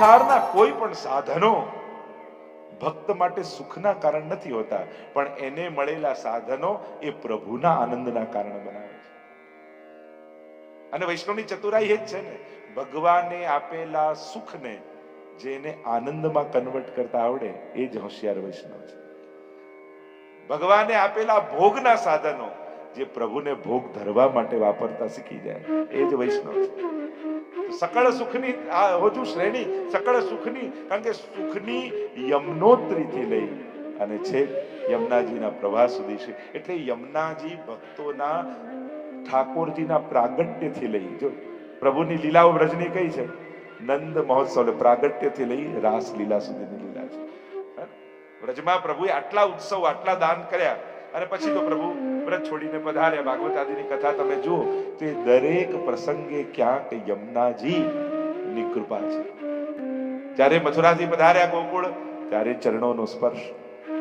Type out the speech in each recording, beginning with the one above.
સંસારના કોઈ પણ સાધનો ભક્ત માટે સુખના કારણ નથી હોતા, પણ એને મળેલા સાધનો એ પ્રભુના આનંદના કારણ બનાવે છે. અને વૈષ્ણવની ચતુરાઈ એ જ છે ને, ભગવાને આપેલા સુખને જેને આનંદમાં કન્વર્ટ કરતા આવડે એ જ હોશિયાર વૈષ્ણવ છે. ભગવાને આપેલા ભોગના સાધનો જે પ્રભુને ભોગ ધરવા માટે વાપરતા શીખી જાય એ જ વૈષ્ણવ છે. સકળ સુખની આ હોજુ શ્રેણી, સકળ સુખની, કારણ કે સુખની યમનોત્રીથી લઈ અને છેક યમુનાજીના પ્રવાહ સુધી છે. એટલે યમુનાજી ભક્તોના ઠાકોરજીના પ્રાગટ્યથી લઈ, જો પ્રભુની લીલાઓ વ્રજની કઈ છે, નંદ મહોત્સવ પ્રાગટ્યથી લઈ રાસ લીલા સુધીની લીલા છે. વ્રજમાં પ્રભુએ આટલા ઉત્સવ, આટલા દાન કર્યા, અને પછી તો પ્રભુ વ્રત છોડીને પધાર્યા. ભાગવત આદિની કથા તમે જુઓ તો દરેક પ્રસંગે ક્યાંક યમુનાજી ની કૃપા છે. જ્યારે મથુરાથી પધાર્યા ગોકુળ, ત્યારે ચરણોનો સ્પર્શ,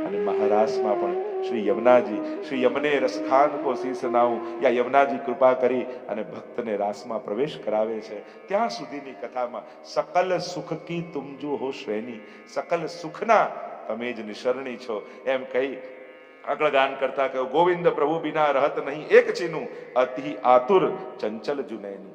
અને મહારાષ્ટ્રમાં પણ શ્રી યમુનાજી, શ્રી યમને રસખાન કો શીશ નાઉં, યા યમુનાજી કૃપા કરી અને ભક્તને રાસમાં પ્રવેશ કરાવે છે. ત્યાં સુધીની કથામાં સકલ સુખ કી તુમ જો હો શ્રેણી, સકલ સુખના તમે જ નિશરણી છો એમ કહી આગળ ગાન કરતા કહ્યું, ગોવિંદ પ્રભુ બિના રહત નહીં એક ચીનું, અતિ આતુર ચંચલ જુનૈની.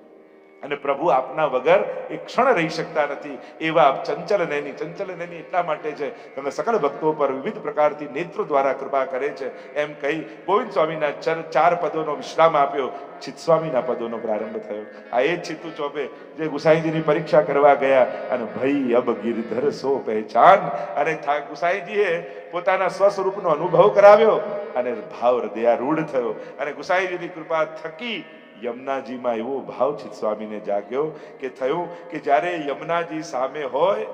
અને પ્રભુ આપના વગર એક ક્ષણ રહી શકતા નથી એવા ચંચલ નૈની. ચંચલ નૈની એટલા માટે છે તમે સકળ ભક્તો પર વિવિધ પ્રકારથી નેત્ર દ્વારા કૃપા કરે છે એમ કહી ગોવિંદ સ્વામીના ચાર પદોનો વિશ્રામ આપ્યો. ચિત્ત સ્વામીના પદોનો પ્રારંભ થયો. આ એ જ ચિત્તુ ચોપે જે ગુસાઈજીની પરીક્ષા કરવા ગયા અને ભઈ અબ ગિરધર સો પહેચાન, અને ગુસાઈજીએ પોતાના સ્વસ્વરૂપનો અનુભવ કરાવ્યો અને ભાવ હૃદયારૂઢ થયો. અને ગુસાઈજીની કૃપા થકી યમુનાજીમાં એવો ભાવ ચિત્ત સ્વામીને જાગ્યો કે થયું કે જ્યારે યમુનાજી સામે હોય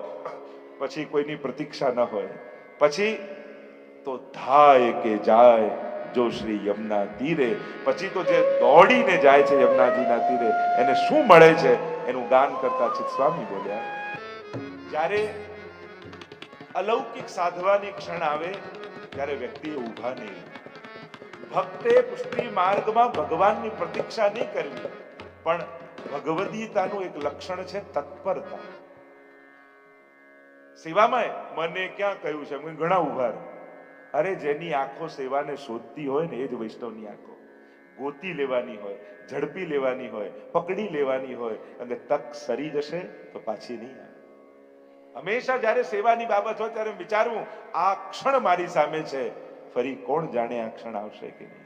પછી કોઈની પ્રતીક્ષા ન હોય, પછી તો થાય કે જાય જો શ્રી યમુના તીરે, પછી તો જે દોડીને જાય છે યમુનાજીના તીરે એને શું મળે છે એનું ગાન કરતા ચિત્ત સ્વામી બોલ્યા, જ્યારે અલૌકિક સાધવાની ક્ષણ આવે ત્યારે વ્યક્તિએ ઊભા નહીં. ભક્તે પુષ્ટિ માર્ગમાં ભગવાનની પ્રતીક્ષા નહીં કરવી, પણ ભગવદીતાનું એક લક્ષણ છે તત્પરતા. સેવામાં મને ક્યાં કહ્યું છે, ઘણા ઉભા રહે. અરે જેની આંખો સેવાને શોધતી હોય ને એ જ વૈષ્ણવની આંખો. ગોતી લેવાની હોય, ઝડપી લેવાની હોય, પકડી લેવાની હોય, અને તક સરી જશે તો પાછી નહીં આવે. હંમેશા જ્યારે સેવાની બાબત હોય ત્યારે વિચારવું આ ક્ષણ મારી સામે છે, ફરી કોણ જાણે આ ક્ષણ આવશે કે નહીં.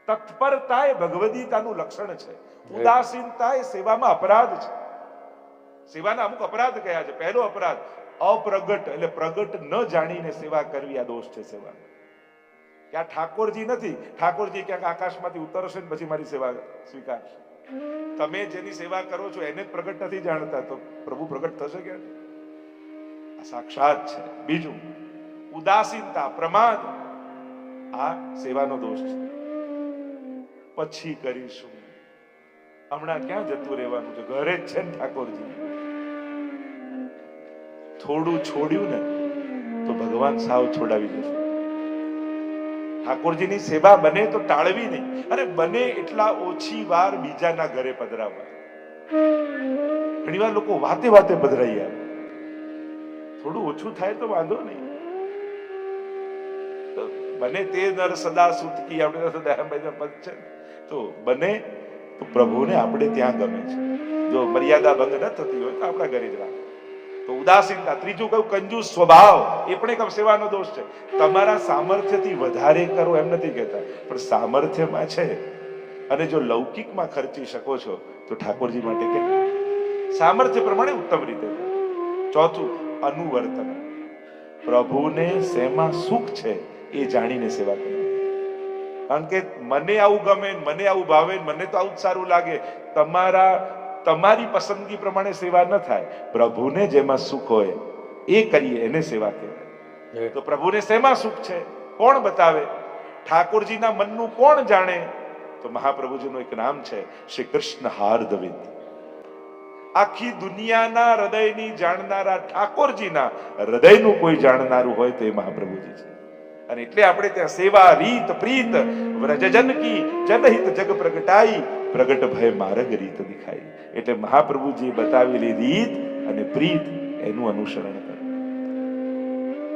તત્પરતા એ ભગવદીતાનું લક્ષણ છે. ઉદાસીનતા એ સેવામાં અપરાધ છે. સેવાના અમુક અપરાધ કયા છે. પહેલો અપરાધ અપ્રગટ, એટલે પ્રગટ ન જાણીને સેવા કરવી, આ દોષ છે સેવામાં. કે આ ઠાકોરજી નથી, ઠાકોરજી ક્યાંક આકાશમાંથી ઉતરશે ને પછી મારી સેવા સ્વીકારશે. તમે જેની સેવા કરો છો એને જ પ્રગટ નથી જાણતા તો પ્રભુ પ્રગટ થશે ક્યાં? આ સાક્ષાત છે. બીજું ઉદાસીનતા, પ્રમાદ, આ સેવાનો દોષ છે. પછી કરીશું, હમણાં ક્યાં જતું રહેવાનું છે, ઘરે જ છે ને ઠાકોરજી. થોડું છોડ્યું ને તો ભગવાન સાવ છોડાવી દેશે. ઠાકોરજીની સેવા બને તો ટાળવી નહીં, અને બને એટલા ઓછી વાર બીજાના ઘરે પધરાવવા. ઘણી વાર લોકો વાતે વાતે પધરાઈ આવે, થોડું ઓછું થાય તો વાંધો નહીં. બને તે નર સદા સુતકી, આપણે સદાભાઈ પદ છે, તો બને તો પ્રભુને આપણે ત્યાં ગમે છે. જો મર્યાદા ભંગ ન થતી હોય તો આપણા ઘરે જ રાખો. તો ઉદાસીનતા. ત્રીજું કહ્યું કંજૂસ સ્વભાવ, એ પણ એક સેવાનો દોષ છે. તમારા સામર્થ્યથી વધારે કરો એમ નથી કહેતા, પણ સામર્થ્યમાં છે અને જો લૌકિકમાં ખર્ચી શકો છો તો ઠાકોરજી માટે કેમ? સામર્થ્ય પ્રમાણે ઉત્તમ રીતે. ચોથું અનુવર્તન. પ્રભુને શેમાં સુખ છે એ જાણીને સેવા કરવી. કારણ કે મને આવું ગમે, મને આવું ભાવે, મને તો આવું જ સારું લાગે, તમારી પસંદગી પ્રમાણે સેવા ન થાય. પ્રભુને જેમાં સુખ હોય એ કરીએ, એને સેવા કહેવાય. તો પ્રભુને શેમાં સુખ છે કોણ બતાવે? ઠાકોરજીના મનનું કોણ જાણે? તો મહાપ્રભુજીનું એક નામ છે શ્રી કૃષ્ણ હાર્દવિદ. આખી દુનિયાના હૃદયની જાણનારા ઠાકોરજીના હૃદયનું કોઈ જાણનારું હોય તો એ મહાપ્રભુજી છે. અને એટલે આપણે ત્યાં સેવા રીત પ્રીત વ્રજજન કી જનહિત જગ પ્રગટાઈ, પ્રગટ ભય માર્ગ રીત દિખાઈ. એટલે મહાપ્રભુજી બતાવેલી રીત અને પ્રીત એનું અનુસરણ કરો.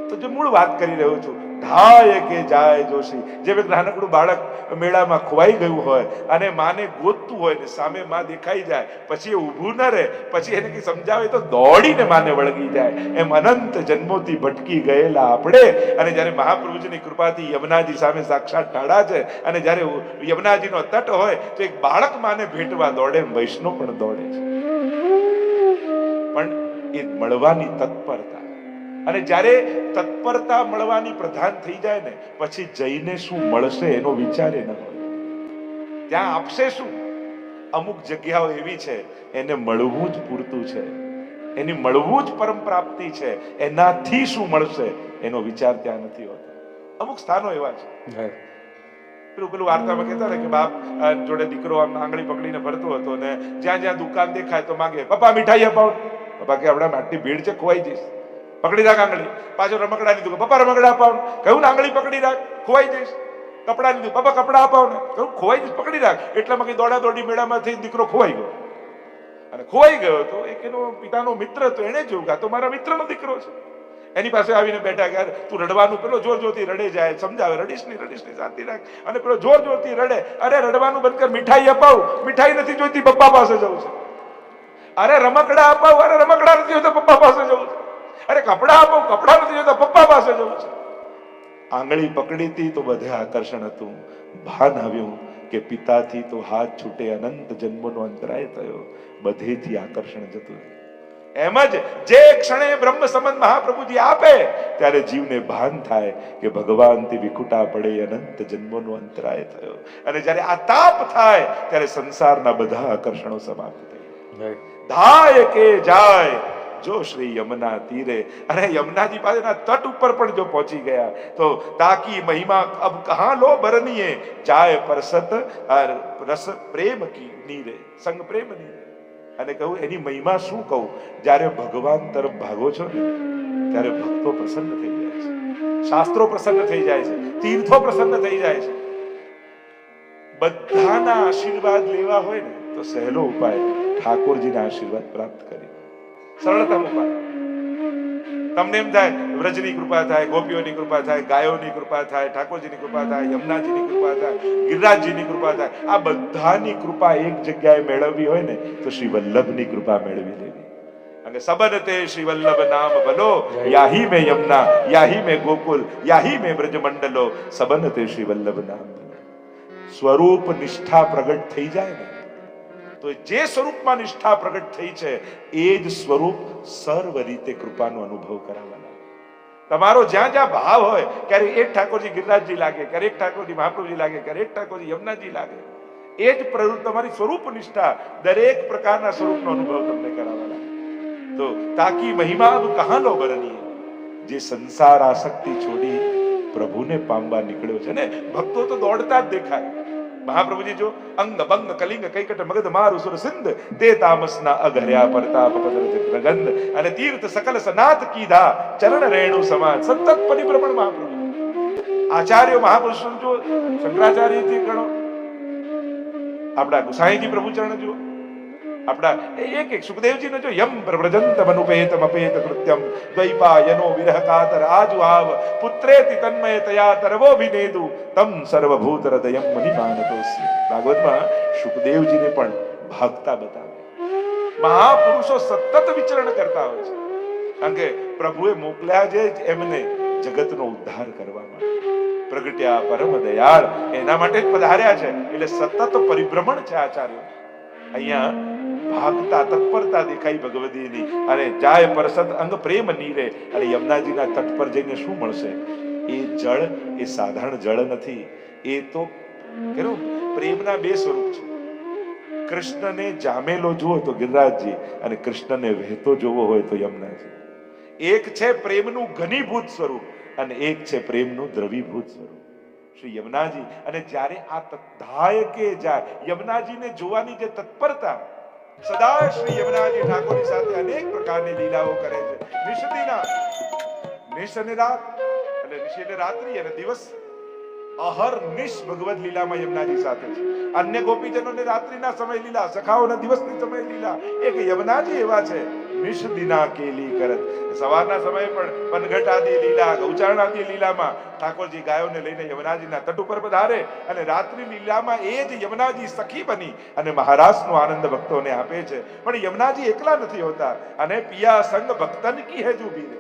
તો જે મૂળ વાત કરી રહ્યો છું, ધાય કે જાય જોશી. જેમ એક નાનકડું બાળક મેળામાં ખોવાઈ ગયું હોય અને માને ગોતતું હોય ને સામે માં દેખાઈ જાય, પછી એ ઊભું ન રહે, પછી એને કઈ સમજાવે તો દોડીને માને વળગી જાય. એમ અનંત જન્મોથી ભટકી ગયેલા આપણે, અને જ્યારે મહાપ્રભુજીની કૃપાથી યમુનાજી સામે સાક્ષાત ઢાળા છે, અને જ્યારે યમુનાજીનો તટ હોય તો એક બાળક માને ભેટવા દોડે, વૈષ્ણવ પણ દોડે છે. પણ એ મળવાની તત્પરતા, અને જ્યારે તત્પરતા મળવાની પ્રધાન થઈ જાય ને, પછી જઈને શું મળશે એનો વિચાર ન હોય. ત્યાં આપશે શું? અમુક જગ્યાઓ એવી છે એને મળવું જ પૂરતું છે, એની મળવું જ પરમ પ્રાપ્તિ છે, એનાથી શું મળશે એનો વિચાર ત્યાં નથી હોતો. અમુક સ્થાનો એવા છે. પેલું વાર્તામાં કહેતા ને કે બાપ જોડે દીકરો આમ આંગળી પકડીને ફરતો હતો, ને જ્યાં જ્યાં દુકાન દેખાય તો માંગે, પપ્પા મીઠાઈ અપાવો. પપ્પા કે આપણા આટલી ભીડ છે, ખોવાઈ જઈશ, પકડી રાખ આંગળી. પાછો રમકડા લીધું, પપ્પા રમકડા અપાવો. કહ્યું ને આંગળી પકડી રાખ, ખોવાઈ જઈશ. કપડા લીધું, પપ્પા કપડા અપાવો ને. કહ્યું ખોવાઈ જઈશ, પકડી રાખ. એટલામાં કઈ દોડા દોડી મેળામાંથી દીકરો ખોવાઈ ગયો. અને ખોવાઈ ગયો તો એક એનો પિતાનો મિત્ર હતો, એને જોયું કે આ તો મારા મિત્રનો દીકરો છે. એની પાસે આવીને બેઠા કે તું રડવાનું, પેલો જોર જોરથી રડે જાય, સમજાવે, રડીશ નહીં શાંતિ રાખ. અને પેલો જોર જોરથી રડે, અરે રડવાનું બંધ કર, મીઠાઈ અપાવ. મીઠાઈ નથી જોઈતી, પપ્પા પાસે જવું છે. અરે રમકડા અપાવ, અરે રમકડા નથી જોઈતા, પપ્પા પાસે જવું છે. અરે કપડા અપાવ, કપડા નથી જોઈતા, પપ્પા પાસે જવું છે. આંગળી પકડીતી તો બધે આકર્ષણ હતું. ભાન આવ્યું કે પિતાથી તો હાથ છૂટે, અનંત જન્મોનો અંતરાય થયો, બધેથી આકર્ષણ જતું. એમ જ જે ક્ષણે બ્રહ્મ સંબંધ મહાપ્રભુજી આપે ત્યારે જીવને ભાન થાય કે ભગવાનથી વિખુટા પડે, અનંત જન્મોનો અંતરાય થયો. અને જ્યારે આ તાપ થાય ત્યારે સંસારના બધા આકર્ષણો સમાપ્ત થઈ જાય. ધાય કે જાય જો શ્રી યમુના તીરે. અને યમુનાજી પાસેના તટ ઉપર પણ જો પહોંચી ગયા તો તાકી મહિમા અબ કહાં લો બરનીએ, જાય પરસત રસ પ્રેમ કી નીરે, સંગ પ્રેમ નીરે. અને કહું એની મહિમા શું કહું, જ્યારે ભગવાન તરફ ભાગો છો ને ત્યારે ભક્તો પ્રસન્ન થઈ જાય છે, શાસ્ત્રો પ્રસન્ન થઈ જાય છે, તીર્થો પ્રસન્ન થઈ જાય છે. બધાના આશીર્વાદ લેવા હોય ને તો સહેલો ઉપાય ઠાકોરજીના આશીર્વાદ પ્રાપ્ત કરી, સરળતમ ઉપાય. તમને એમ થાય વ્રજની કૃપા થાય, ગોપીઓની કૃપા થાય, ગાયોની કૃપા થાય, ઠાકોરજીની કૃપા થાય, યમુનાજીની કૃપા થાય, ગિરિરાજજીની કૃપા થાય. આ બધાની કૃપા એક જગ્યાએ મેળવવી હોય ને તો શ્રી વલ્લભની કૃપા મેળવી લેવી. અને સબન તે શ્રી વલ્લભ નામ ભલો, યાહી મેં યમુના, યાહી મેં ગોકુલ, યાહી મેં બ્રજ મંડલો, સબન તે શ્રી વલ્લભ નામ ભલો. સ્વરૂપ નિષ્ઠા પ્રગટ થઈ જાય ને તો જે સ્વરૂપમાં નિષ્ઠા પ્રગટ થઈ છે એ જ સ્વરૂપ સર્વ રીતે કૃપાનો અનુભવ કરાવવાના. તમારો જ્યાં જ્યાં ભાવ હોય, ક્યારેક એક ઠાકોરજી ગિરિરાજજી લાગે, ક્યારેક ઠાકોરજી મહાપ્રભુજી લાગે, ક્યારેક ઠાકોરજી યમુનાજી લાગે, એ જ પ્રવૃત્તિ તમારી સ્વરૂપ નિષ્ઠા દરેક પ્રકારના સ્વરૂપનો અનુભવ તમને કરાવવાના. તો તાકી મહિમા અબ કહાં લો બરનીએ. જે સંસાર આસક્તિ છોડી પ્રભુને પામવા નીકળ્યો છે ને, ભક્તો તો દોડતા જ દેખાય. મહાપ્રભુજી જો અંગ બંગ કલિંગ કૈકટ મગધ મારુ સુર સિંધ, તે તામસના અઘર્યા પરતાપ પદરત પ્રગંધ, અને તીર્થ સકલ સનાથ કીધા ચરણ રેણુ સમાન. સતત પરિભ્રમણ મહાપ્રભુ. આચાર્યો મહાપુરુષો જો, શંકરાચાર્યથી ગણો, આપણા ગુસાઈજી પ્રભુ ચરણ જુઓ, આપણા એક એક સુખદેવજીને જો, યમ પ્રવ્રજંતમ અનુપેતમ અપેત કૃત્યમ દ્વૈપાયનો વિરહ કાતર આજુ આવ પુત્રેતિ તન્મય તયા તરવો વિનેદુ તમ સર્વભૂત હૃદયમ મહિમાનતોસ્મિ. ભાગવતમાં સુખદેવજીને પણ ભાગતા બતાવે. મહાપુરુષો સતત વિચરણ કરતા હોય છે, કારણ કે પ્રભુએ મોકલ્યા છે એમને જગતનો ઉદ્ધાર કરવા માટે. પ્રગટ્યા પરમ દયાળ, એના માટે જ પધાર્યા છે. એટલે સતત પરિભ્રમણ છે આચાર્યો. અહીંયા ભાગતા તત્પરતા દેખાઈ ભગવદીની. અને જાય પરસત અંગ પ્રેમ નીરે. અને યમુનાજીના તટ પર જઈને શું મળશે? એ જળ એ સાધારણ જળ નથી, એ તો કેવું પ્રેમના બે સ્વરૂપ છે. કૃષ્ણને જામેલો જુઓ તો ગિરિરાજજી, અને કૃષ્ણને વહેતો જોવો હોય તો યમુનાજી. એક છે પ્રેમનું ઘનીભૂત સ્વરૂપ અને એક છે પ્રેમનું દ્રવીભૂત સ્વરૂપ શ્રી યમુનાજી. અને જ્યારે આ ધાય કે જાય, યમુનાજીને જોવાની જે તત્પરતા, સદા શ્રી યમુનાજી ઠાકોરની સાથે અનેક પ્રકારની લીલાઓ કરે છે. નિશ અને રાત, એટલે નિશ એટલે રાત્રિ અને દિવસ, અહર્નિશ ભગવદ લીલામાં યમુનાજી સાથે છે. અન્ય ગોપીજનોને રાત્રિના સમય લીલા, સખાઓના દિવસની સમય લીલા. એક યમુનાજી એવા છે, નિશ દિના કેલી કરત. સવારના સમયે પણ પનઘટ આદિ લીલા, ગૌચારણ આદિ લીલામાં ઠાકોરજી ગાયોને લઈને યમુનાજીના તટ ઉપર પધારે અને રાત્રિ લીલામાં એ જ યમુનાજી સખી બની અને મહારાસનો આનંદ ભક્તોને આપે છે. પણ યમુનાજી એકલા નથી હોતા અને પિયા સંગ ભક્તન કી હે જો બીરે.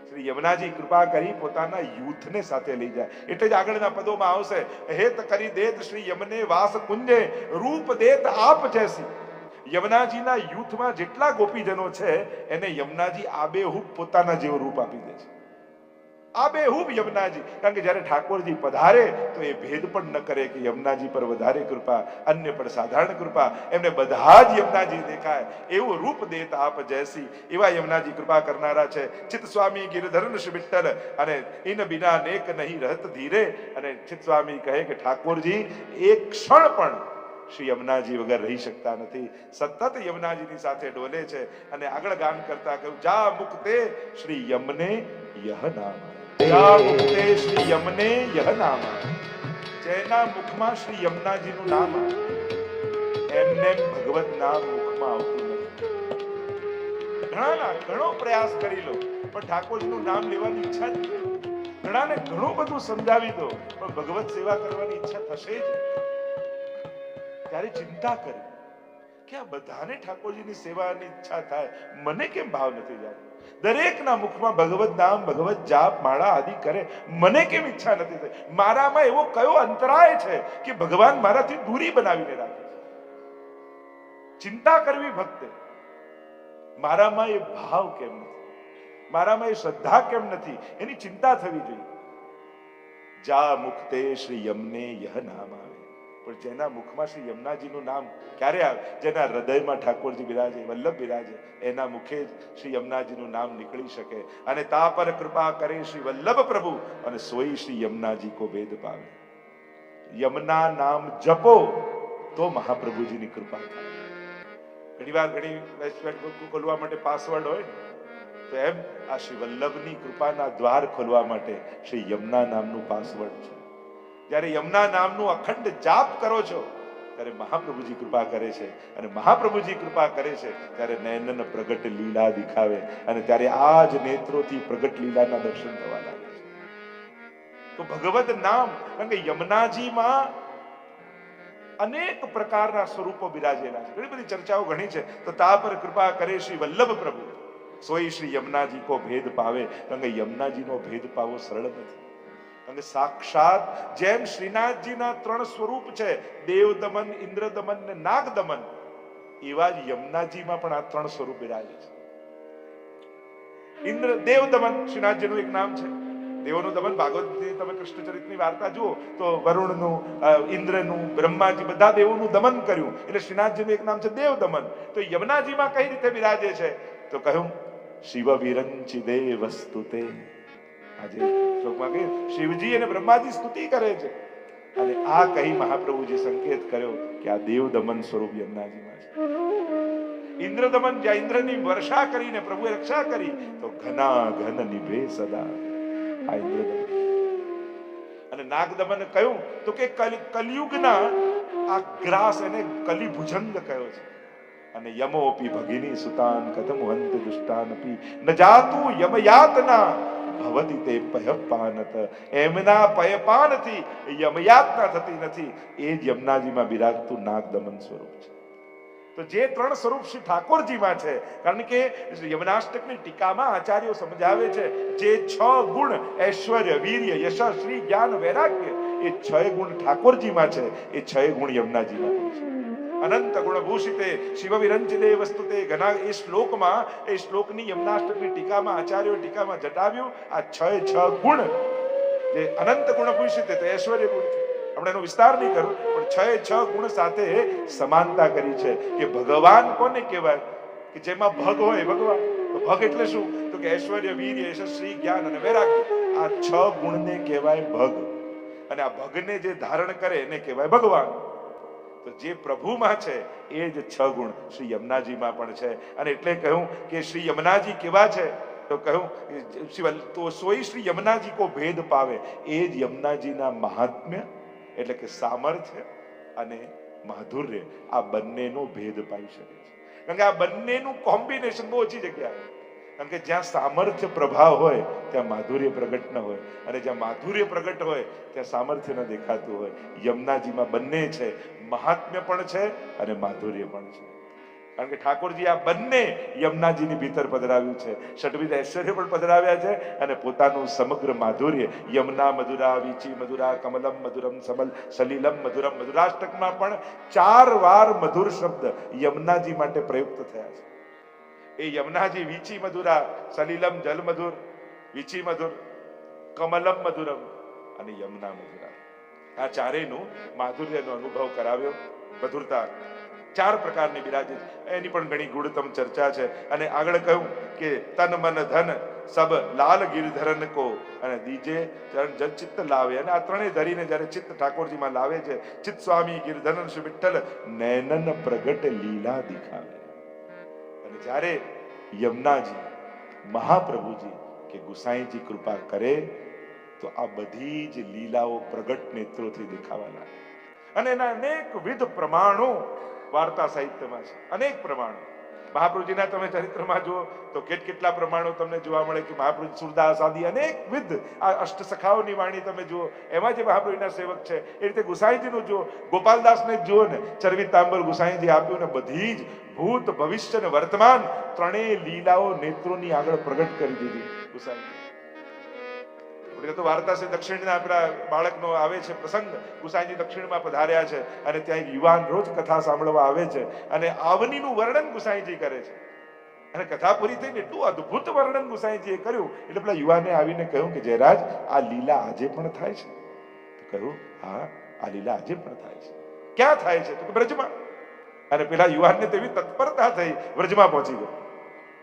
શ્રી યમુનાજી કૃપા કરી પોતાના યુથને સાથે લઈ જાય. એટલે જ આગળના પદોમાં આવશે, હેત કરી દેત શ્રી યમને વાસ કુંજે, રૂપ દેત આપ જૈસી. યમુનાજીના યુથમાં જેટલા ગોપીજનો છે એને યમુનાજી આબેહૂબ પોતાના જેવું રૂપ આપી દે છે. આબેહૂબ યમુનાજી. કારણ કે જ્યારે ઠાકોરજી પધારે તો એ ભેદ પણ ન કરે કે યમુનાજી પર વધારે કૃપા, અન્ય પર સાધારણ કૃપા. એમને બધા જ યમુનાજી દેખાય એવું રૂપ દેત આપ જૈસી. એવા યમુનાજી કૃપા કરનારા છે. ચિત સ્વામી ગિરધરન શ્રી વિઠ્ઠલ અને ઇન બિના નેક નહીં રહત ધીરે. અને ચિત સ્વામી કહે કે ઠાકોરજી એક ક્ષણ પણ શ્રી યમુનાજી વગર રહી શકતા નથી. સતત યમુનાજીની સાથે ડોલે છે. અને આગળ ગાન કરતા કહ્યું, જા મુક્તે શ્રી યમને યહ નામ, જા મુક્તે શ્રી યમને યહ નામ. જેના મુખમાં શ્રી યમુનાજીનું નામ એમને ભગવત નામ મુખમાં આવતું નથી. ઘણો પ્રયાસ કરી લો પણ ઠાકોરજીનું નામ લેવાની ઈચ્છા જ નથી. ઘણાને ઘણું બધું સમજાવી દો પણ ભગવત સેવા કરવાની ઈચ્છા થશે જ. ત્યારે ચિંતા કરી કે આ બધાને ઠાકોરજીની સેવાની ઈચ્છા થાય, મને કેમ ભાવ નથી જાગતો? દરેકના મુખમાં ભગવત નામ, ભગવત જાપ, માળા આદિ કરે, મને કેમ ઈચ્છા નથી થઈ? મારામાં એવો કયો અંતરાય છે કે ભગવાન મારાથી દૂરી બનાવીને રાખે છે? ચિંતા કરવી ભક્તે, મારામાં એ ભાવ કેમ નથી, મારામાં એ શ્રદ્ધા કેમ નથી, એની ચિંતા થવી જોઈએ. જા મુક્તે શ્રી યમને યહ નામ આવે. પણ જેના મુખમાં શ્રી યમુનાજીનું નામ ક્યારે આવે? જેના હૃદયમાં ઠાકોરજી બિરાજે, વલ્લભ બિરાજે, એના મુખે જ શ્રી યમુનાજીનું નામ નીકળી શકે. અને તા પર કૃપા કરે શ્રી વલ્લભ પ્રભુ અને સોઈ શ્રી યમુનાજી કો ભેદ પાવે. યમુના નામ જપો તો મહાપ્રભુજીની કૃપા થાય. ઘણી વાર ઘણી વેબસાઇટ ખોલવા માટે પાસવર્ડ હોય તો એમ આ શ્રી વલ્લભની કૃપાના દ્વાર ખોલવા માટે શ્રી યમુના નામનું પાસવર્ડ છે. જ્યારે યમુના નામનું અખંડ જાપ કરો છો ત્યારે મહાપ્રભુજી કૃપા કરે છે. અને મહાપ્રભુજી કૃપા કરે છે ત્યારે નયનન પ્રગટ લીલા દિખાવે અને ત્યારે આ જ નેત્રોથી પ્રગટ લીલાના દર્શન થવા લાગે છે. તો ભગવત નામ, કારણ કે યમુનાજીમાં અનેક પ્રકારના સ્વરૂપો બિરાજેલા છે. ઘણી બધી ચર્ચાઓ ઘણી છે. તો તા પર કૃપા કરે શ્રી વલ્લભ પ્રભુ સોઈ શ્રી યમુનાજી કો ભેદ પાવે. કારણ કે યમુનાજીનો ભેદ પાવો સરળ નથી. અને સાક્ષાત જેમ શ્રીનાથજીના 3 સ્વરૂપ છે, દેવ દમન, ઇન્દ્ર દમન ને નાગ દમન, એવા જ યમુનાજીમાં પણ આ 3 સ્વરૂપ બિરાજે છે. ઇન્દ્ર દેવ દમન શ્રીનાથજીનું એક નામ છે. દેવોનું દમન, ભાગવતની તમે કૃષ્ણચરિત્રની વાર્તા જુઓ તો વરુણનું, ઇન્દ્રનું, બ્રહ્માજી બધા દેવોનું દમન કર્યું એટલે શ્રીનાથજીનું એક નામ છે દેવ દમન. તો યમુનાજીમાં કઈ રીતે બિરાજે છે? તો કહ્યું શિવ વિરંચિ દેવસ્તુતે. આજે શ્લોકમાં કહ્યું શિવજી અને બ્રહ્માજી સ્તુતિ કરે છે. અને આ કહી મહાપ્રભુજી સંકેત કર્યો કે આ દેવ દમન સ્વરૂપ યમુનાજીમાં છે. ઇન્દ્ર દમન, જ્યાં ઇન્દ્રની વર્ષા કરીને પ્રભુએ રક્ષા કરી તો ઘના ઘન નિભે સદા, આ ઇન્દ્ર દમન. અને નાગ દમન કહ્યું તો કે કલિયુગના આ ગ્રાસ, એને કલિભુજંગ કહ્યો છે. અને યમોપી ભગિની સુતાન કથમ હંત દુષ્ટાનપી ન જાતુ યમયાતના ભવતી તે પયપાનત. એમના પયપાનથી યમયાતના થતી નથી. એ જ યમુનાજીમાં બિરાજતું નાગ દમન સ્વરૂપ છે. તો જે 3 સ્વરૂપ શ્રી ઠાકોરજીમાં છે, કારણ કે યમનાષ્ટકની ટીકામાં આચાર્યો સમજાવે છે જે 6 ગુણ ઐશ્વર્ય, વીર્ય, યશ, શ્રી, જ્ઞાન, વૈરાગ્ય, એ 6 ગુણ ઠાકોરજીમાં છે, એ 6 ગુણ યમુનાજીમાં છે. અનંત ગુણ ભૂષિતે શિવ વિરંચિતે વસ્તુતે ઘના. એ શ્લોકમાં, એ શ્લોકની યમનાષ્ટકની ટીકામાં આચાર્યો ટીકામાં જટાવ્યું આ 6 ગુણ જે અનંત ગુણ ભૂષિતે તો ઐશ્વર્ય ગુણ છે. આપણે એનો વિસ્તાર નહીં કરું પણ 6 ગુણ સાથે સમાનતા કરી છે કે ભગવાન કોને કહેવાય? કે જેમાં ભગ હોય ભગવાન. તો ભગ એટલે શું? તો કે ઐશ્વર્ય, વીર્ય, યશ, શ્રી, જ્ઞાન અને વૈરાગ્ય, આ 6 ગુણને કહેવાય ભગ. અને આ ભગને જે ધારણ કરે એને કહેવાય ભગવાન. તો જે પ્રભુમાં છે એ જ 6 ગુણ શ્રી યમુનાજીમાં પણ છે. અને એટલે કહ્યું કે શ્રી યમુનાજી કેવા છે? તો કહ્યું તો સોઈ શ્રી યમુનાજી કો ભેદ પાવે. એ જ યમુનાજીના મહાત્મ્ય એટલે કે સામર્થ્ય અને માધુર્ય, આ બંનેનો ભેદ પાઈ શકે છે. કારણ કે આ બંનેનું કોમ્બિનેશન બહુ ઓછી જગ્યા. કારણ કે જ્યાં સામર્થ્ય પ્રભાવ હોય ત્યાં માધુર્ય પ્રગટ ન હોય, અને જ્યાં માધુર્ય પ્રગટ હોય ત્યાં સામર્થ્ય ન દેખાતું હોય. યમુનાજીમાં બંને છે, મહાત્મ્ય પણ છે અને માધુર્ય પણ છે. કારણ કે ઠાકોરજી આ બંને યમુનાજીની ભીતર પધરાવ્યું છે, ષડવિધ ઐશ્વર્ય પણ પધરાવ્યા છે અને પોતાનું સમગ્ર માધુર્ય. યમુના મધુરા, વીચી મધુરા, કમલમ મધુરમ, સમલ સલીલમ મધુરમ. મધુરાષ્ટકમાં પણ 4 વાર મધુર શબ્દ યમુનાજી માટે પ્રયુક્ત થયા છે. એ યમુનાજી વીચી મધુરા, સલીલમ જલ મધુર, વીચી મધુર, કમલમ મધુરમ અને યમુના મધુરા. આ ચારેયનું માધુર્યનો અનુભવ કરાવ્યો. મધુરતા 4 પ્રકારની બિરાજે, એની પણ ઘણી ગૂઢતમ ચર્ચા છે. અને આગળ કહ્યું કે તન મન ધન સબ લાલ ગિરધરન કો, અને દીજે ચરણ જલ ચિત્ત લાવે. અને આ ત્રણેય ધરીને જયારે ચિત્ત ઠાકોરજીમાં લાવે છે, ચિત્ત સ્વામી ગિરધરન શ્રી વિઠ્ઠલ નૈનન પ્રગટ લીલા દિખાવે. અને જ્યારે યમુનાજી, મહાપ્રભુજી કે ગુસાઈજી કૃપા કરે તો આ બધી જ લીલાઓ પ્રગટ નેત્રોથી દેખાવા લાગે. અને એના અનેકવિધ પ્રમાણો વાર્તા સાહિત્યમાં છે, અનેક પ્રમાણો. મહાપ્રભુજીના તમે ચરિત્રમાં જુઓ તો કેટલા પ્રમાણો તમને જોવા મળે કે મહાપ્રભુ સુરદાસ આદિ અનેકવિધ આ અષ્ટસખાઓની વાણી તમે જુઓ, એમાં જે મહાપ્રભુના સેવક છે. એ રીતે ગુસાઈજીનું જુઓ, ગોપાલદાસને જુઓ ને, ચરવિતાંબર ગુસાઈજી આપ્યું ને બધી જ ભૂત ભવિષ્ય ને વર્તમાન ત્રણેય લીલાઓ નેત્રોની આગળ પ્રગટ કરી દીધી ગુસાઈજી. તો વાર્તા છે દક્ષિણના આપણા બાળકનો આવે છે પ્રસંગ. ગુસાઈજી દક્ષિણમાં પધાર્યા છે અને ત્યાં એક યુવાન રોજ કથા સાંભળવા આવે છે અને આવનીનું વર્ણન ગુસાઈજી કરે છે. અને કથા પૂરી થઈને એટલું અદ્ભુત વર્ણન ગુસાઈજીએ કર્યું એટલે પેલા યુવાને આવીને કહ્યું કે જયરાજ, આ લીલા આજે પણ થાય છે? તો કહ્યું, હા, આ લીલા આજે પણ થાય છે. ક્યાં થાય છે? તો કે બ્રજમાં. અને પેલા યુવાનને તેવી તત્પરતા થઈ, બ્રજમાં પહોંચી ગયો.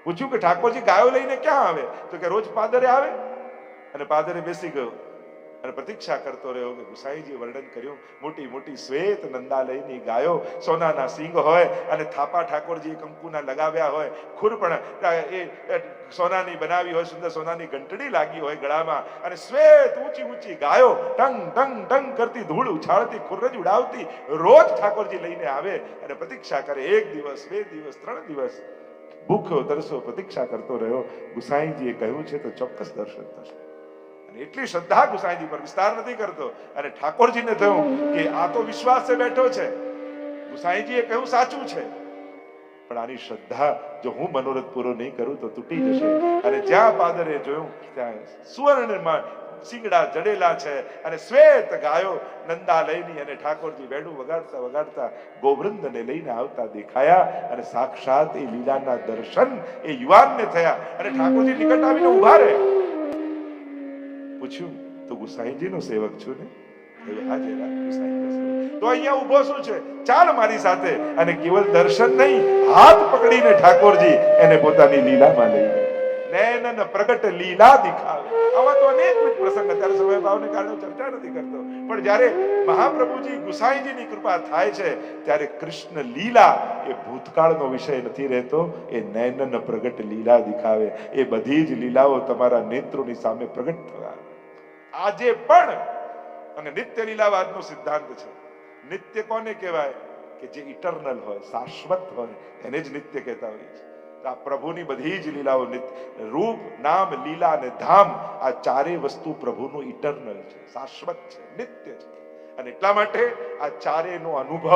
પૂછ્યું કે ઠાકોરજી ગાયો લઈને ક્યાં આવે? તો કે રોજ પાદરે આવે. અને પાદરે બેસી ગયો અને પ્રતીક્ષા કરતો રહ્યો કે ગુસાઈજીએ વર્ણન કર્યું, મોટી મોટી શ્વેત નંદાલયની ગાયો, સોનાના સિંગ હોય અને થાપા ઠાકોરજીએ કંકુના લગાવ્યા હોય, ખુર પણ એ સોનાની બનાવી હોય, સુંદર સોનાની ઘંટડી લાગી હોય ગળામાં, અને શ્વેત ઊંચી ઊંચી ગાયો ટંગ ટંગ ટંગ કરતી ધૂળ ઉછાળતી, ખુરજ ઉડાવતી રોજ ઠાકોરજી લઈને આવે અને પ્રતીક્ષા કરે. 1 દિવસ, 2 દિવસ, 3 દિવસ ભૂખ્યો તરસો પ્રતીક્ષા કરતો રહ્યો. ગુસાઈજીએ કહ્યું છે તો ચોક્કસ દર્શન થશે. અને એટલી શ્રદ્ધા ગુસાઈજી પર, વિસ્તાર નથી કરતો. અને ઠાકોરજીને થયું કે આ તો વિશ્વાસે બેઠો છે, ગુસાઈજીએ કહ્યું સાચું છે, પણ આની શ્રદ્ધા જો હું મનોરથ પૂરો નહીં કરું તો તૂટી જશે. અને જ્યાં પાદરે જોયું ત્યાં સુવર્ણમાં શિંગડા જડેલા છે અને શ્વેત ગાયો નંદાલયની, અને ઠાકોરજી વેડું વગાડતા વગાડતા ગોવૃંદને લઈને આવતા દેખાયા. અને સાક્ષાત એ લીલાના દર્શન એ યુવાનને થયા. અને ઠાકોરજી નિકટ આવીને ઉભા રહે. પૂછ્યું, તો ગુસાઈજીનો સેવક છું ને? હા જયરાજ, ગુસાઈજીનો સેવક. તો અહીંયા ઊભો શું છે? ચાલ મારી સાથે. અને કેવલ દર્શન નહીં, હાથ પકડીને ઠાકોરજી એને પોતાની લીલામાં લઈ નૈનન પ્રગટ લીલા દિખાવે. આવા તો અનેક પ્રસંગ અત્યારે સમય ભાવને કારણે ચર્ચા નથી કરતો, પણ જ્યારે મહાપ્રભુજી ગુસાઈજીની કૃપા થાય છે ત્યારે કૃષ્ણ લીલા એ ભૂતકાળનો વિષય નથી રહેતો, એ નૈનન પ્રગટ લીલા દિખાવે. એ બધી જ લીલાઓ તમારા નેત્રોની સામે પ્રગટ થવા આજે પણ. અને નિત્ય લીલાવાદનો સિદ્ધાંત છે. નિત્ય કોને કહેવાય? કે જે ઇટરનલ હોય, શાશ્વત હોય, એને જ નિત્ય કહેતા હોય છે. આ પ્રભુની બધી જ લીલાઓ નિત્ય, રૂપ, નામ, લીલા અને ધામ, આ ચારેય વસ્તુ પ્રભુનું ઇટરનલ છે, શાશ્વત છે, નિત્ય છે. અને એટલા માટે આ ચારેયનો અનુભવ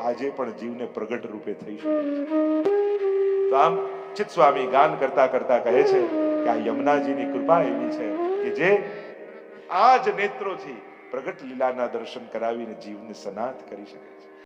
આજે પણ જીવને પ્રગટ રૂપે થઈ શકે છે. તો આમ ચિત્ત સ્વામી ગાન કરતા કરતા કહે છે કે આ યમુનાજીની કૃપા એવી છે કે જે આ જ નેત્રોથી પ્રગટ લીલાના દર્શન કરાવીને જીવને સનાથ કરી શકે છે.